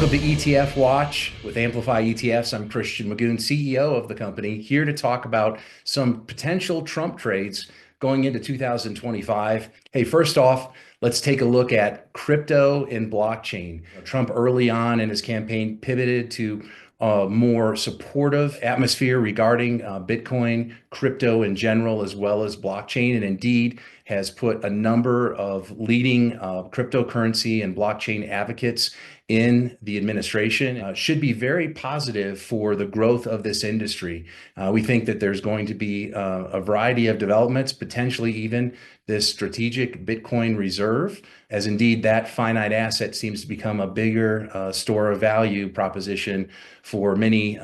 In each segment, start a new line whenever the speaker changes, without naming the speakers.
of the ETF Watch with Amplify ETFs. I'm Christian Magoon, CEO of the company, here to talk about some potential Trump trades going into 2025. Hey, first off, let's take a look at crypto and blockchain. Trump early on in his campaign pivoted to a more supportive atmosphere regarding Bitcoin, crypto in general, as well as blockchain, and indeed has put a number of leading cryptocurrency and blockchain advocates in the administration. Should be very positive for the growth of this industry. We think that there's going to be a variety of developments, potentially even this strategic Bitcoin reserve, as indeed that finite asset seems to become a bigger store of value proposition for many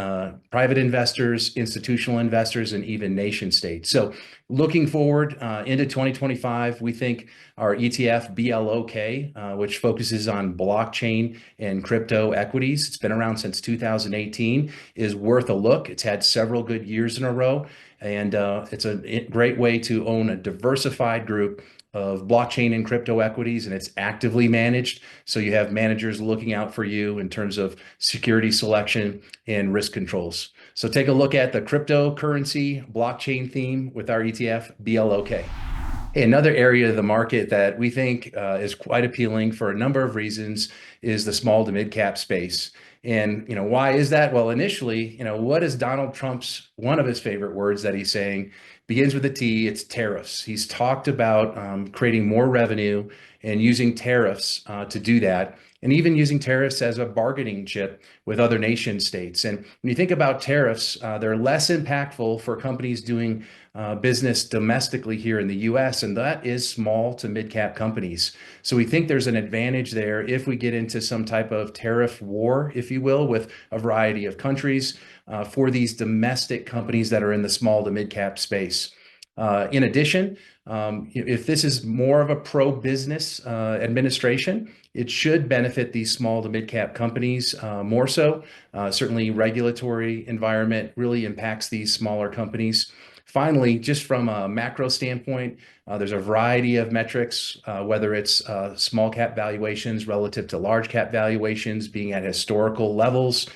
private investors, institutional investors, and even nation states. So looking forward into 2025, we think our ETF BLOK, which focuses on blockchain and crypto equities, it's been around since 2018, is worth a look. It's had several good years in a row, and it's a great way to own a diversified group of blockchain and crypto equities, and it's actively managed. So you have managers looking out for you in terms of security selection and risk controls. So take a look at the cryptocurrency blockchain theme with our ETF BLOK. Hey, another area of the market that we think is quite appealing for a number of reasons is the small to mid cap space. And why is that? Well, initially, what is Donald Trump's one of his favorite words that he's saying begins with a T. It's tariffs. He's talked about creating more revenue and using tariffs to do that, and even using tariffs as a bargaining chip with other nation states. And when you think about tariffs, they're less impactful for companies doing business domestically here in the US, and that is small to mid-cap companies. So we think there's an advantage there if we get into some type of tariff war, if you will, with a variety of countries for these domestic companies that are in the small to mid-cap space. In addition, if this is more of a pro-business administration, it should benefit these small to mid-cap companies more so. Certainly, regulatory environment really impacts these smaller companies. Finally, just from a macro standpoint, there's a variety of metrics, whether it's small cap valuations relative to large cap valuations being at historical levels,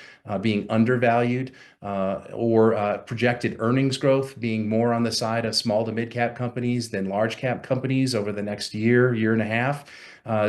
being undervalued, or projected earnings growth being more on the side of small to mid cap companies than large cap companies over the next year, year and a half.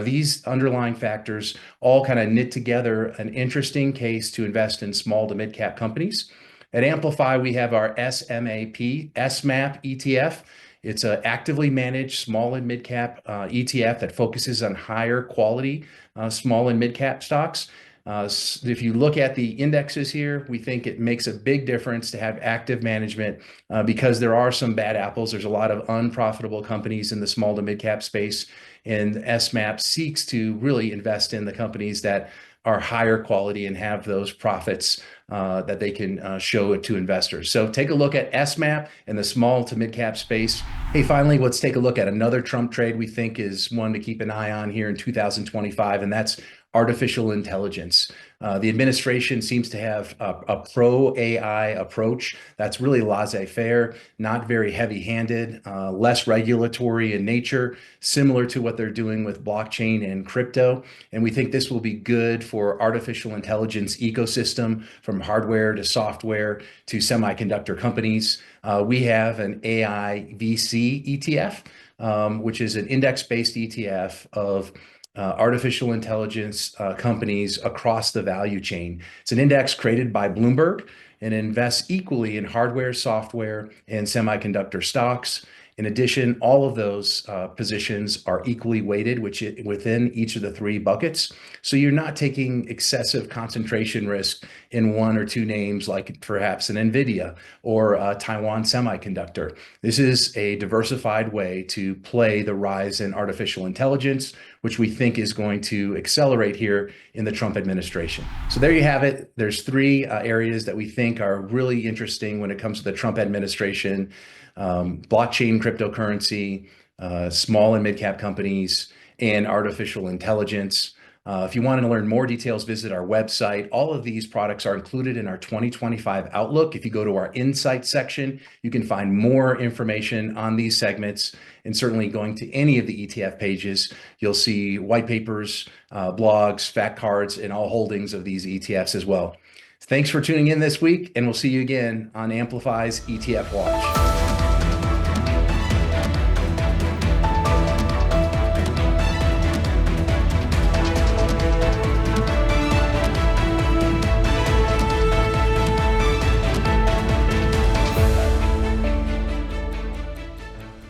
These underlying factors all kind of knit together an interesting case to invest in small to mid cap companies. At Amplify, we have our SMAP ETF. It's an actively managed small and mid cap ETF that focuses on higher quality small and mid cap stocks. If you look at the indexes here, we think it makes a big difference to have active management because there are some bad apples. There's a lot of unprofitable companies in the small to mid cap space, and SMAP seeks to really invest in the companies that are higher quality and have those profits that they can show it to investors. So take a look at SMAP in the small to mid cap space. Hey, finally, let's take a look at another Trump trade we think is one to keep an eye on here in 2025, and that's artificial intelligence. The administration seems to have a pro-AI approach that's really laissez-faire, not very heavy-handed, less regulatory in nature, similar to what they're doing with blockchain and crypto. And we think this will be good for artificial intelligence ecosystem, from hardware to software to semiconductor companies. We have an AI VC ETF, which is an index-based ETF of artificial intelligence companies across the value chain. It's an index created by Bloomberg and invests equally in hardware, software, and semiconductor stocks. In addition, all of those positions are equally weighted within each of the three buckets. So you're not taking excessive concentration risk in one or two names, like perhaps an NVIDIA or Taiwan Semiconductor. This is a diversified way to play the rise in artificial intelligence, which we think is going to accelerate here in the Trump administration. So there you have it. There's three areas that we think are really interesting when it comes to the Trump administration: blockchain, cryptocurrency, small and mid-cap companies, and artificial intelligence. If you want to learn more details, visit our website. All of these products are included in our 2025 Outlook. If you go to our Insights section, you can find more information on these segments. And certainly going to any of the ETF pages, you'll see white papers, blogs, fact cards, and all holdings of these ETFs as well. Thanks for tuning in this week, and we'll see you again on Amplify's ETF Watch.